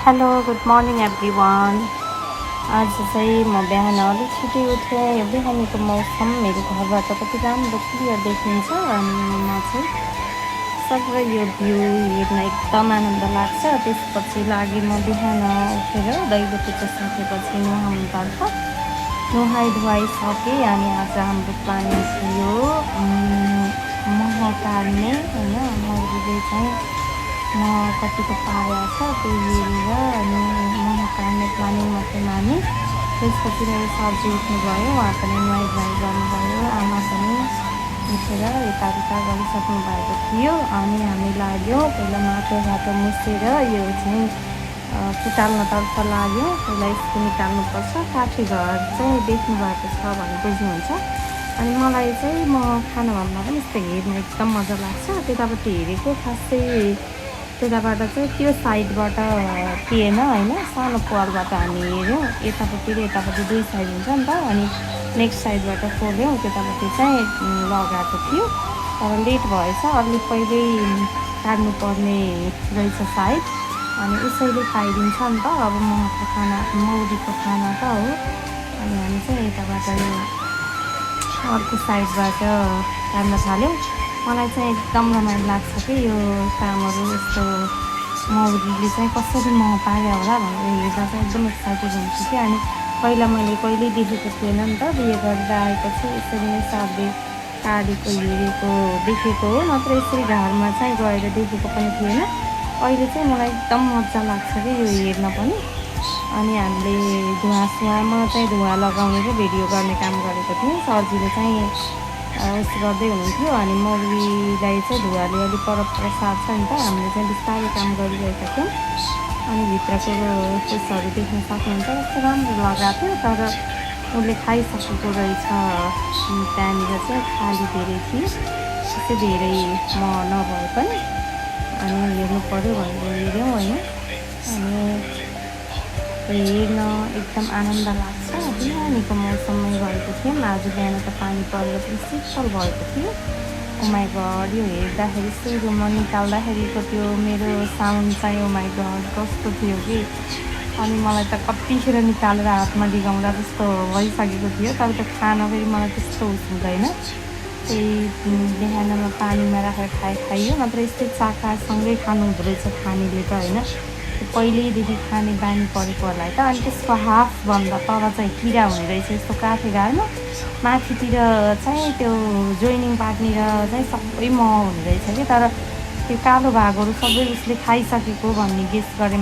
Hello good morning everyone. आज चाहिँ म बिहान अलिक छिटै उठेँ। बिहानीको मौसम मेरो घरबाट कति राम्रो क्लियर देखिन्छ अनि म चाहिँ सबै यो भ्यू हेर्न एकदम आनन्द लाग्छ। त्यसपछि लागि म बिहान उठेर दैलो पूजा सकेपछि नुहाउनुतर्फ नुहाइ धुवाइ सकेँ अनि आज हाम्रो प्लानिङ थियो मह काट्ने होइन। मौरीले चाहिँ कतिको पारेको छ त्यो हेरेर अनि मह काट्ने प्लानिङ मात्रै माने। त्यसपछि मेरो सरजी उठ्नुभयो, उहाँ पनि नुहाइ धुवाइ गर्नुभयो, आमा पनि उठेर यताउता गरिसक्नु भएको थियो अनि हामी लाग्यौँ पहिला माटो मुछेर यो चाहिँ फुटाल्नतर्फ लाग्यौँ। पहिला यसको निकाल्नुपर्छ, काठी घर चाहिँ देख्नु भएको छ भने बुझ्नुहुन्छ। अनि मलाई चाहिँ म खानाभन्दा पनि यस्तो हेर्न एकदम मजा लाग्छ। त्यतापट्टि हेरेको खासै त्यताबाट चाहिँ त्यो साइडबाट थिएन होइन, सानो पालबाट हामी हेऱ्यौँ। यतापट्टि र यतापट्टि दुई साइड हुन्छ नि त। अनि नेक्स्ट साइडबाट खोल्यौँ, त्यतापट्टि चाहिँ लगाएको थियो तर लेट भएछ, अलि पहिल्यै काट्नुपर्ने रहेछ सायद। अनि उसैले खाइदिन्छ नि त अब महको खाना, मौरीको खाना त हो। अनि हामी चाहिँ यताबाट यो अर्को साइडबाट काट्न थाल्यौँ। मलाई चाहिँ एकदम रमाइलो लाग्छ कि यो कामहरू। यस्तो मौरीले चाहिँ कसरी मह पार्यो होला भनेर हेर्दा चाहिँ एकदम एक्साइटेड हुन्छु कि। अनि पहिला मैले कहिल्यै देखेको थिएन नि त, बिहे गरेर आएपछि यसरी नै सरले काटेको हेरेको देखेको हो, नत्र यसरी घरमा चाहिँ गएर देखेको पनि थिएन। अहिले चाहिँ मलाई एकदम मजा लाग्छ कि यो हेर्न पनि। अनि हामीले धुवाँमा चाहिँ धुवाँ लगाउने र भिडियो गर्ने काम गरेको थियौँ। सरजीले चाहिँ उस गर्दै हुनुहुन्थ्यो अनि मौरीलाई चाहिँ धुवाले अलिक परपर सार्छ नि त। हामीले चाहिँ बिस्तारै काम गरिरहेका थियौँ। अनि भित्रको त्यसहरू देख्न सक्नुहुन्छ, कस्तो राम्रो लगाएको थियो। तर उसले खाइसकेको रहेछ, त्यहाँनिर चाहिँ खाली धेरै थियो, त्यस्तै धेरै म नभए पनि। अनि हेर्नु पऱ्यो भनेर हेऱ्यौँ होइन। अनि हेर्न एकदम आनन्द लाग्छ। बिहानीको मौसममै गएको थियौँ। आज बिहान त पानी परेर पनि शीतल भएको थियो। ओमाई गड, यो हेर्दाखेरि सुरुमा निकाल्दाखेरिको त्यो मेरो साउन्ड चाहिँ ओमाई गड कस्तो थियो कि। अनि मलाई त कतिखेर निकालेर हातमा डिगाउँदा जस्तो भइसकेको थियो। तर त्यो खान फेरि मलाई त्यस्तो उस हुँदैन, त्यही बिहानमा पानीमा राखेर खाइयो, नत्र यस्तै चाकासँगै खानु हुँदो रहेछ खानेले त होइन। पहिल्यैदेखि खाने बानी परेको होला त। अनि त्यसको हाफभन्दा तल चाहिँ किरा हुने रहेछ यस्तो काठे घारमा, माथितिर चाहिँ त्यो जोइनिङ पार्टनिर चाहिँ सबै मह हुने रहेछ कि। तर त्यो कालो भागहरू सबै उसले खाइसकेको भन्ने गेस गरेँ।